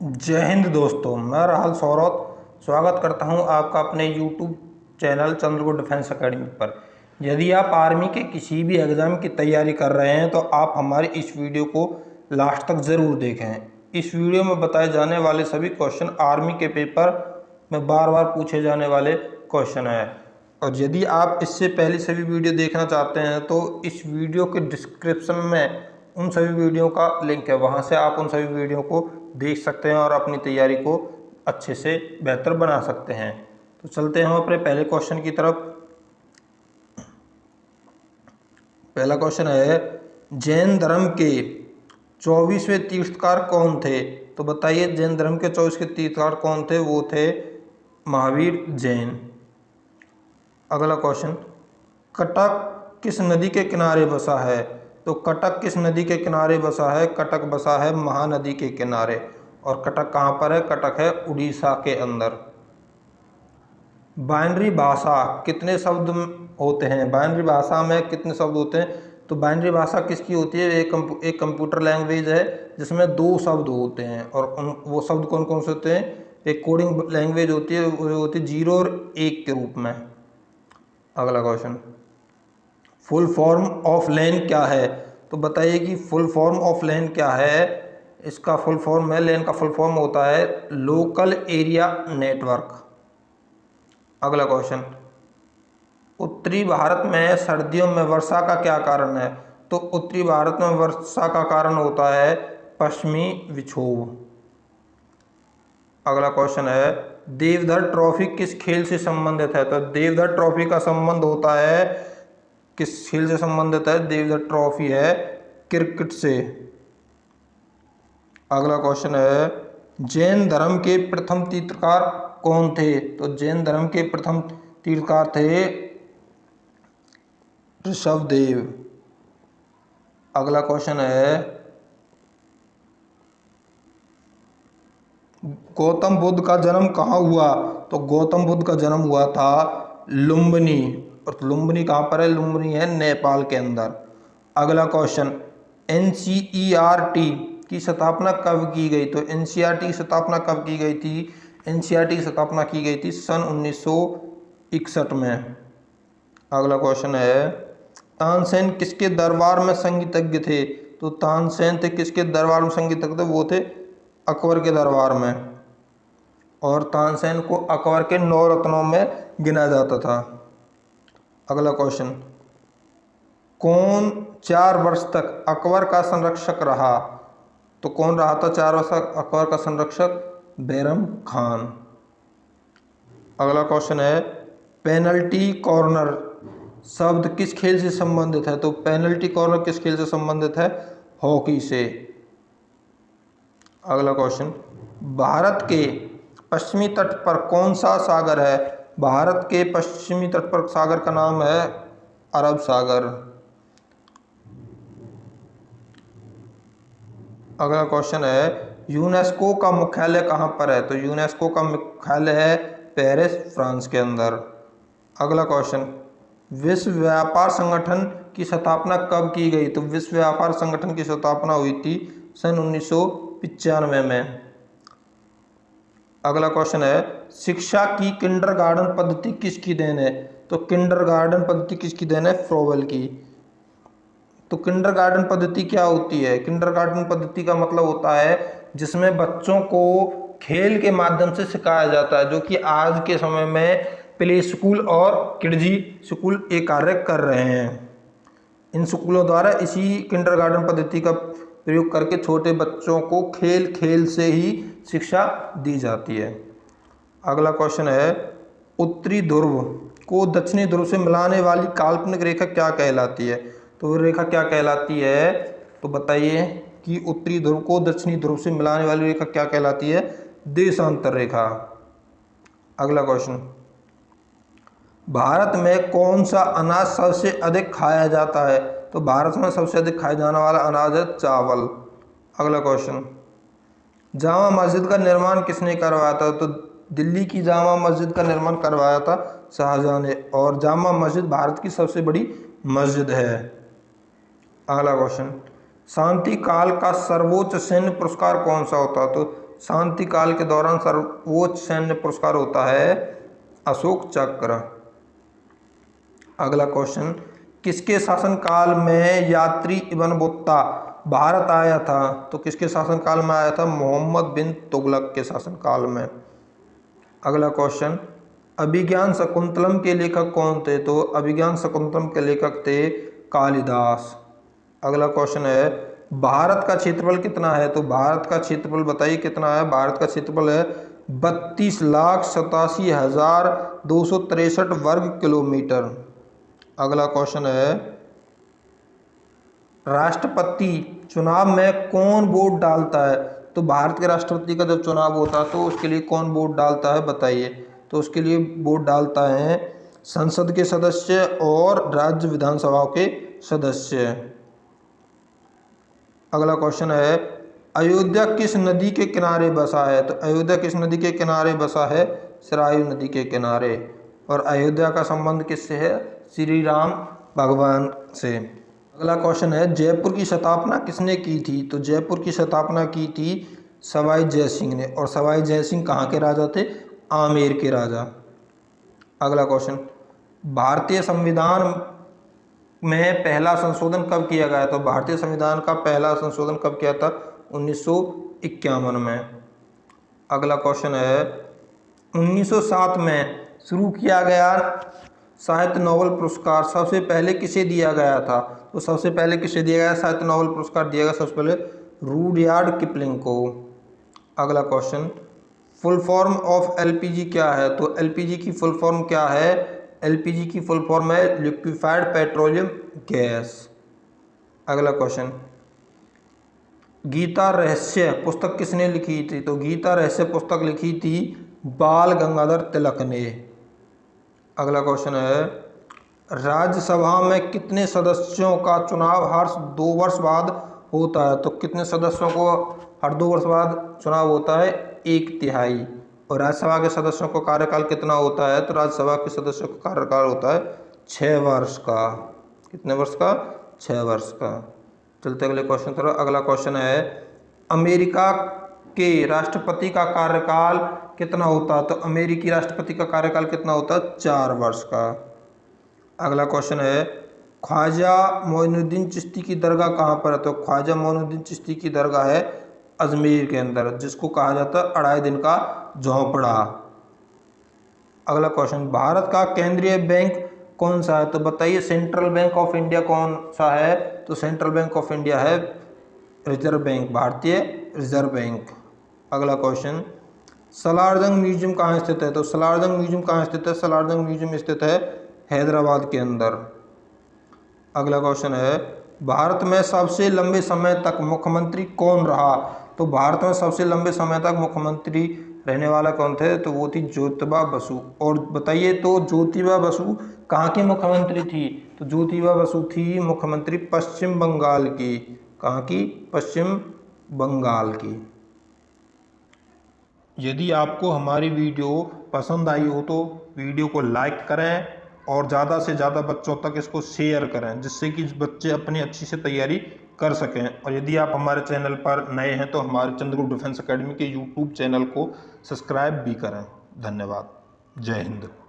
जय हिंद दोस्तों, मैं राहुल सौरभ स्वागत करता हूं आपका अपने YouTube channel Chandragupta defence academy पर। यदि आप आर्मी के किसी भी एग्ज़ाम की तैयारी कर रहे हैं तो आप हमारे इस वीडियो को लास्ट तक ज़रूर देखें। इस वीडियो में बताए जाने वाले सभी क्वेश्चन आर्मी के पेपर में बार बार पूछे जाने वाले क्वेश्चन हैं। और यदि आप इससे पहले सभी वीडियो देखना चाहते हैं तो इस वीडियो के डिस्क्रिप्शन में उन सभी वीडियो का लिंक है, वहां से आप उन सभी वीडियो को देख सकते हैं और अपनी तैयारी को अच्छे से बेहतर बना सकते हैं। तो चलते हैं हम अपने पहले क्वेश्चन की तरफ। पहला क्वेश्चन है, जैन धर्म के 24वें तीर्थकार कौन थे? तो बताइए, जैन धर्म के 24 के तीर्थकार कौन थे? वो थे महावीर जैन। अगला क्वेश्चन, कटक किस नदी के किनारे बसा है? तो कटक किस नदी के किनारे बसा है? कटक बसा है महानदी के किनारे। और कटक कहाँ पर है? कटक है उड़ीसा के अंदर। बाइनरी भाषा कितने शब्द होते हैं? बाइनरी भाषा में कितने शब्द होते हैं? तो बाइनरी भाषा किसकी होती है? एक कंप्यूटर लैंग्वेज है जिसमें 2 शब्द होते हैं। और वो शब्द कौन कौन से होते हैं? एक कोडिंग लैंग्वेज होती है, वो होती है 0 और 1 के रूप में। अगला क्वेश्चन, फुल फॉर्म ऑफ लैन क्या है? तो बताइए कि फुल फॉर्म ऑफ लैन क्या है? इसका फुल फॉर्म है, लैन का फुल फॉर्म होता है लोकल एरिया नेटवर्क। अगला क्वेश्चन, उत्तरी भारत में सर्दियों में वर्षा का क्या कारण है? तो उत्तरी भारत में वर्षा का कारण होता है पश्चिमी विक्षोभ। अगला क्वेश्चन है, देवधर ट्रॉफी किस खेल से संबंधित है? तो देवधर ट्रॉफी का संबंध होता है, किस खेल से संबंधित है? देवधर ट्रॉफी है क्रिकेट से। अगला क्वेश्चन है, जैन धर्म के प्रथम तीर्थकार कौन थे? तो जैन धर्म के प्रथम तीर्थकार थे ऋषभदेव। अगला क्वेश्चन है, गौतम बुद्ध का जन्म कहाँ हुआ? तो गौतम बुद्ध का जन्म हुआ था लुम्बिनी। और लुम्बिनी कहाँ पर है? लुम्बिनी है नेपाल के अंदर। अगला क्वेश्चन, एनसीईआरटी की स्थापना कब की गई? तो एनसीईआरटी की स्थापना कब की गई थी? एनसीईआरटी की स्थापना की गई थी सन 1961 में। अगला क्वेश्चन है, तानसेन किसके दरबार में संगीतज्ञ थे? तो तानसेन थे किसके दरबार में संगीतज्ञ थे? वो थे अकबर के दरबार में। और तानसेन को अकबर के 9 रत्नों में गिना जाता था। अगला क्वेश्चन, कौन 4 वर्ष तक अकबर का संरक्षक रहा? तो कौन रहा था 4 वर्ष तक अकबर का संरक्षक? बैरम खान। अगला क्वेश्चन है, पेनल्टी कॉर्नर शब्द किस खेल से संबंधित है? तो पेनल्टी कॉर्नर किस खेल से संबंधित है? हॉकी से। अगला क्वेश्चन, भारत के पश्चिमी तट पर कौन सा सागर है? भारत के पश्चिमी तट पर सागर का नाम है अरब सागर। अगला क्वेश्चन है, यूनेस्को का मुख्यालय कहाँ पर है? तो यूनेस्को का मुख्यालय है पेरिस, फ्रांस के अंदर। अगला क्वेश्चन, विश्व व्यापार संगठन की स्थापना कब की गई? तो विश्व व्यापार संगठन की स्थापना हुई थी सन 1995 में। अगला क्वेश्चन है, शिक्षा की किंडरगार्टन पद्धति किसकी देन है? तो किंडरगार्टन पद्धति किसकी देन है? फ्रोवेल की। तो किंडरगार्टन पद्धति क्या होती है? किंडरगार्टन पद्धति का मतलब होता है जिसमें बच्चों को खेल के माध्यम से सिखाया जाता है, जो कि आज के समय में प्ले स्कूल और किडजी स्कूल ये कार्य कर रहे हैं। इन स्कूलों द्वारा इसी किंडरगार्टन पद्धति का प्रयोग करके छोटे बच्चों को खेल खेल से ही शिक्षा दी जाती है। अगला क्वेश्चन है, उत्तरी ध्रुव को दक्षिणी ध्रुव से मिलाने वाली काल्पनिक रेखा क्या कहलाती है? तो वो रेखा क्या कहलाती है? तो बताइए कि उत्तरी ध्रुव को दक्षिणी ध्रुव से मिलाने वाली रेखा क्या कहलाती है? देशांतर रेखा। अगला क्वेश्चन, भारत में कौन सा अनाज सबसे अधिक खाया जाता है? तो भारत में सबसे अधिक खाया जाने वाला अनाज है चावल। अगला क्वेश्चन, जामा मस्जिद का निर्माण किसने करवाया था? तो दिल्ली की जामा मस्जिद का निर्माण करवाया था शाहजहां ने। और जामा मस्जिद भारत की सबसे बड़ी मस्जिद है। अगला क्वेश्चन, शांति काल का सर्वोच्च सैन्य पुरस्कार कौन सा होता है? तो शांति काल के दौरान सर्वोच्च सैन्य पुरस्कार होता है अशोक चक्र। अगला क्वेश्चन, किसके शासनकाल में यात्री इब्न बत्ता भारत आया था? तो किसके शासनकाल में आया था? मोहम्मद बिन तुगलक के शासनकाल में। अगला क्वेश्चन, अभिज्ञान शकुंतलम के लेखक कौन थे? तो अभिज्ञान शकुंतलम के लेखक थे कालिदास। अगला क्वेश्चन है, भारत का क्षेत्रफल कितना है? तो भारत का क्षेत्रफल बताइए कितना है? भारत का क्षेत्रफल है 32,87,263 वर्ग किलोमीटर। अगला क्वेश्चन है, राष्ट्रपति चुनाव में कौन वोट डालता है? तो भारत के राष्ट्रपति का जब चुनाव होता है तो उसके लिए कौन वोट डालता है बताइए? तो उसके लिए वोट डालता है संसद के सदस्य और राज्य विधानसभाओं के सदस्य। अगला क्वेश्चन है, अयोध्या किस नदी के किनारे बसा है? तो अयोध्या किस नदी के किनारे बसा है? सरायू नदी के किनारे। और अयोध्या का संबंध किससे है? श्री राम भगवान से। अगला क्वेश्चन है, जयपुर की स्थापना किसने की थी? तो जयपुर की स्थापना की थी सवाई जय सिंह ने। और सवाई जय सिंह कहाँ के राजा थे? आमेर के राजा। अगला क्वेश्चन, भारतीय संविधान में पहला संशोधन कब किया गया? तो भारतीय संविधान का पहला संशोधन कब किया था? 1951 में। अगला क्वेश्चन है, 1907 में शुरू किया गया साहित्य नोबेल पुरस्कार सबसे पहले किसे दिया गया था? तो सबसे पहले किसे दिया गया? साहित्य नोबेल पुरस्कार दिया गया सबसे पहले रुडयार्ड किपलिंग को। अगला question, full form of LPG क्या है? तो एलपीजी की फुल फॉर्म क्या है? एलपीजी की फुल फॉर्म है लिक्विफाइड पेट्रोलियम गैस। अगला क्वेश्चन, गीता रहस्य पुस्तक किसने लिखी थी? तो गीता रहस्य पुस्तक लिखी थी बाल गंगाधर तिलक ने। अगला क्वेश्चन है, राज्यसभा में कितने सदस्यों का चुनाव हर 2 वर्ष बाद होता है? तो कितने सदस्यों को हर 2 वर्ष बाद चुनाव होता है? 1/3। और राज्यसभा के सदस्यों का कार्यकाल कितना होता है? तो राज्यसभा के सदस्यों का कार्यकाल होता है 6 वर्ष का। कितने वर्ष का? 6 वर्ष का। चलते अगले क्वेश्चन तरफ। अगला क्वेश्चन है, अमेरिका के राष्ट्रपति का कार्यकाल कितना होता है? तो अमेरिकी राष्ट्रपति का कार्यकाल कितना होता है? 4 वर्ष का। अगला क्वेश्चन है, ख्वाजा मोइनुद्दीन चिश्ती की दरगाह कहाँ पर है? तो ख्वाजा मोइनुद्दीन चिश्ती की दरगाह है अजमेर के अंदर, जिसको कहा जाता है 2.5 दिन का झोंपड़ा। अगला क्वेश्चन, भारत का केंद्रीय बैंक कौन सा है? तो बताइए सेंट्रल बैंक ऑफ इंडिया कौन सा है? तो सेंट्रल बैंक ऑफ इंडिया है रिजर्व बैंक, भारतीय रिजर्व बैंक। अगला क्वेश्चन, सलारजंग म्यूजियम कहाँ स्थित है? तो सलारजंग म्यूजियम कहाँ स्थित है? सलारजंग म्यूजियम स्थित है हैदराबाद के अंदर। अगला क्वेश्चन है, भारत में सबसे लंबे समय तक मुख्यमंत्री कौन रहा? तो भारत में सबसे लंबे समय तक मुख्यमंत्री रहने वाला कौन थे? तो वो थी ज्योतिबा बसु। और बताइए तो ज्योतिबा बसु कहाँ की मुख्यमंत्री थी? तो ज्योतिबा बसु थी मुख्यमंत्री पश्चिम बंगाल की। कहाँ की? पश्चिम बंगाल की। यदि आपको हमारी वीडियो पसंद आई हो तो वीडियो को लाइक करें और ज़्यादा से ज़्यादा बच्चों तक इसको शेयर करें, जिससे कि बच्चे अपनी अच्छी से तैयारी कर सकें। और यदि आप हमारे चैनल पर नए हैं तो हमारे चंद्रगुप्त डिफेंस एकेडमी के यूट्यूब चैनल को सब्सक्राइब भी करें। धन्यवाद। जय हिंद।